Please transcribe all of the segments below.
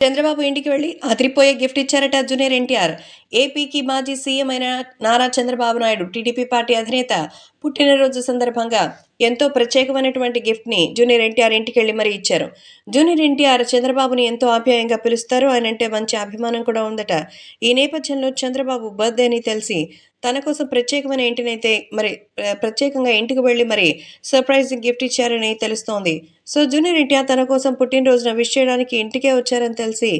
చంద్రబాబు ఇంటికి వెళ్లి అదిరిపోయే గిఫ్ట్ ఇచ్చారట జూనియర్ ఎన్టీఆర్. ఏపీకి మాజీ సీఎం అయిన నారా చంద్రబాబు నాయుడు టీడీపీ పార్టీ అధినేత పుట్టినరోజు సందర్భంగా ఎంతో ప్రత్యేకమైనటువంటి గిఫ్ట్‌ని జూనియర్ ఎన్టీఆర్ ఇంటికెళ్లి మరీ ఇచ్చారు. జూనియర్ ఎన్టీఆర్ చంద్రబాబుని ఎంతో ఆప్యాయంగా పిలుస్తారు. ఆయనంటే మంచి అభిమానం కూడా ఉందట. ఈ నేపథ్యంలో చంద్రబాబు బర్త్‌డే అని తెలిసి తన కోసం ప్రత్యేకమైన ఇంటినైతే ప్రత్యేకంగా ఇంటికి వెళ్లి మరి సర్ప్రైజ్ గిఫ్ట్ ఇచ్చారని తెలుస్తోంది. సో, జూనియర్ ఎన్టీఆర్ తన కోసం పుట్టినరోజున విష్ చేయడానికి ఇంటికే వచ్చారని తెలిసి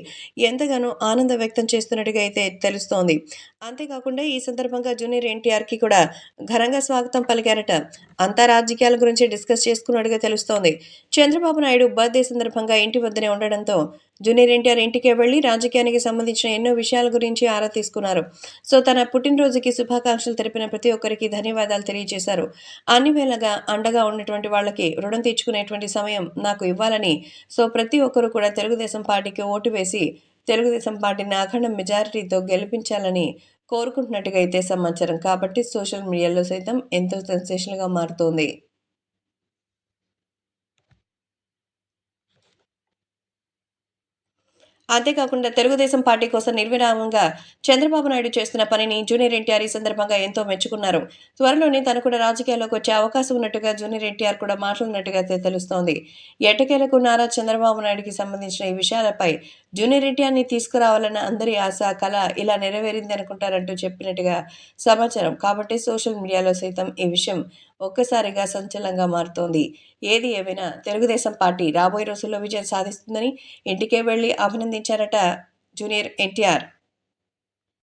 ఎంతగానో ఆనందం వ్యక్తం చేస్తున్నట్టుగా అయితే తెలుస్తోంది. అంతేకాకుండా ఈ సందర్భంగా జూనియర్ ఎన్టీఆర్‌కి కూడా ఘనంగా స్వాగతం పలికారట. అంతా రాజకీయాల గురించి డిస్కస్ చేసుకున్నట్టుగా తెలుస్తోంది. చంద్రబాబు నాయుడు బర్త్‌డే సందర్భంగా ఇంటి వద్దనే ఉండడంతో జూనియర్ ఎన్టీఆర్ ఇంటికే వెళ్లి రాజకీయానికి సంబంధించిన ఎన్నో విషయాల గురించి ఆరా తీసుకున్నారు. సో, తన పుట్టినరోజుకి శుభాకాంక్షలు తెలిపిన ప్రతి ఒక్కరికి ధన్యవాదాలు తెలియజేశారు. అన్ని వేళగా అండగా ఉన్నటువంటి వాళ్ళకి రుణం తీర్చుకునేటువంటి సమయం నాకు ఇవ్వాలని, సో ప్రతి ఒక్కరు కూడా తెలుగుదేశం పార్టీకి ఓటు వేసి తెలుగుదేశం పార్టీని అఖండ మెజారిటీతో గెలిపించాలని కోరుకుంటున్నట్టుగా అయితే సమాచారం. కాబట్టి సోషల్ మీడియాలో సైతం ఎంతో సెన్సేషనల్‌గా మారుతోంది. అంతేకాకుండా తెలుగుదేశం పార్టీ కోసం నిర్విరామంగా చంద్రబాబు నాయుడు చేస్తున్న పనిని జూనియర్ ఎన్టీఆర్ ఈ సందర్భంగా ఎంతో మెచ్చుకున్నారు. త్వరలోనే తను కూడా రాజకీయాల్లోకి వచ్చే అవకాశం ఉన్నట్టుగా జూనియర్ ఎన్టీఆర్ కూడా మాట్లాడినట్టుగా తెలుస్తోంది. ఎట్టకేలకు నారా చంద్రబాబు నాయుడుకి సంబంధించిన ఈ విషయాలపై జూనియర్ ఎన్టీఆర్‌ని తీసుకురావాలన్న అందరి ఆశ, కల ఇలా నెరవేరింది అనుకుంటారంటూ చెప్పినట్టుగా సమాచారం. కాబట్టి సోషల్ మీడియాలో సైతం ఈ విషయం ఒక్కసారిగా సంచలనంగా మారుతోంది. ఏది ఏమైనా తెలుగుదేశం పార్టీ రాబోయే రోజుల్లో విజయం సాధిస్తుందని ఇంటికే వెళ్లి అభినందించారట జూనియర్ ఎన్టీఆర్.